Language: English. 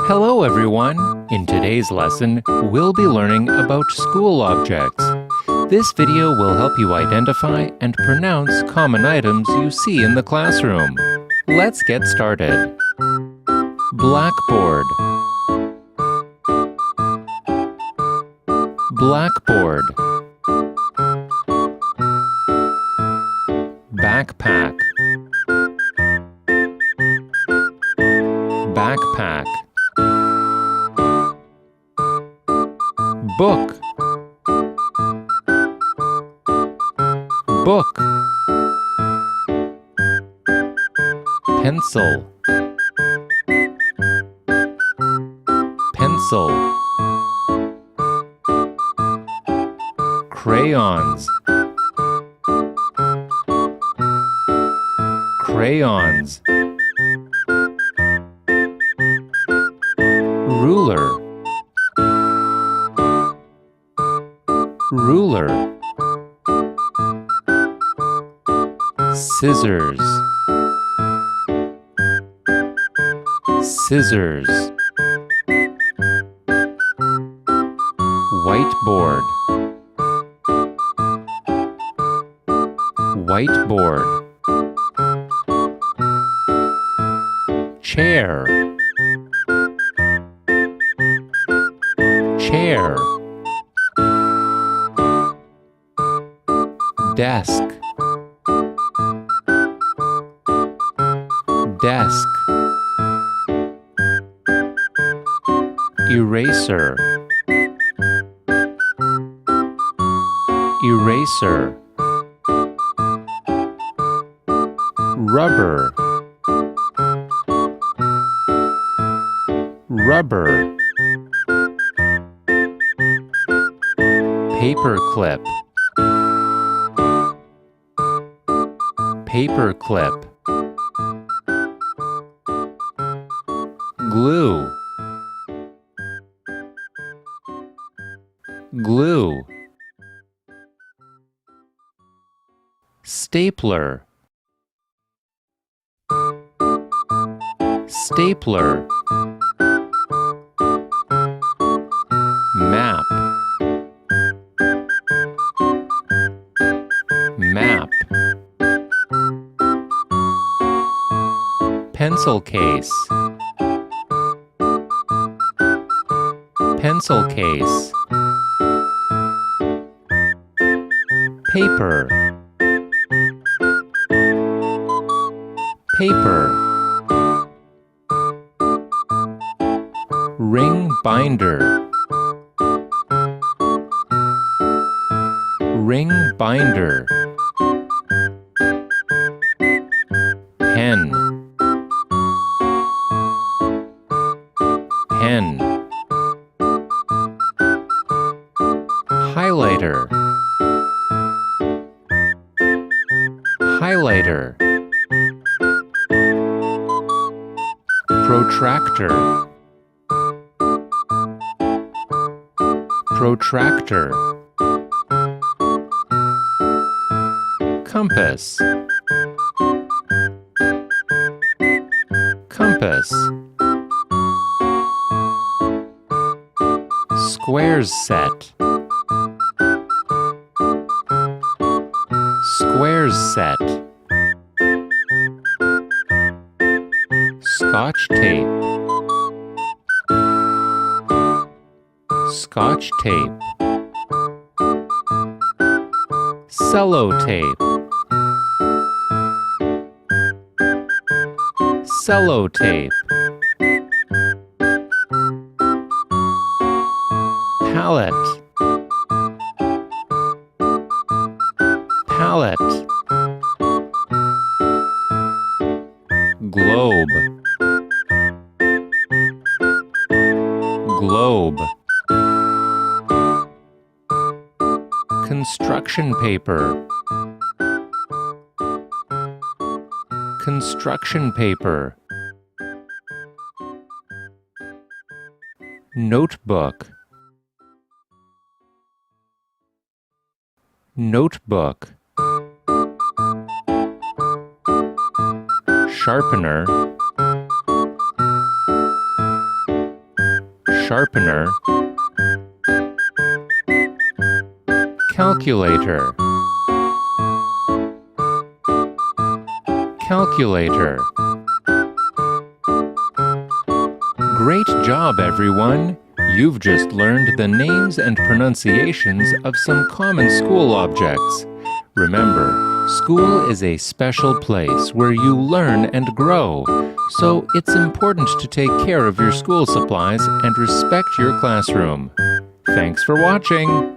Hello everyone! In today's lesson, we'll be learning about school objects. This video will help you identify and pronounce common items you see in the classroom. Let's get started. Blackboard. Blackboard. Backpack. Backpack. Book. Book. Pencil. Pencil. Crayons. Crayons. Ruler. Ruler. Scissors. Scissors. Whiteboard. Whiteboard. Chair. Chair. Desk. Desk. Eraser. Eraser. Rubber. Rubber. Paperclip. Paperclip. Glue. Glue. Stapler. Stapler. Map. Map. Pencil case. Pencil case. Paper. Paper. Ring binder. Ring binder. Pen. Pen. Highlighter. Highlighter. Protractor. Protractor. Compass. Compass. Squares set. Squares set. Scotch tape. Scotch tape. Sellotape. Sellotape. Palette. Palette. Globe. Globe. Construction paper. Construction paper. Notebook. Notebook. Sharpener. sharpener, calculator, calculator. Great job, everyone! You've just learned the names and pronunciations of some common school objects. Remember, school is a special place where you learn and grow, so it's important to take care of your school supplies and respect your classroom. Thanks for watching!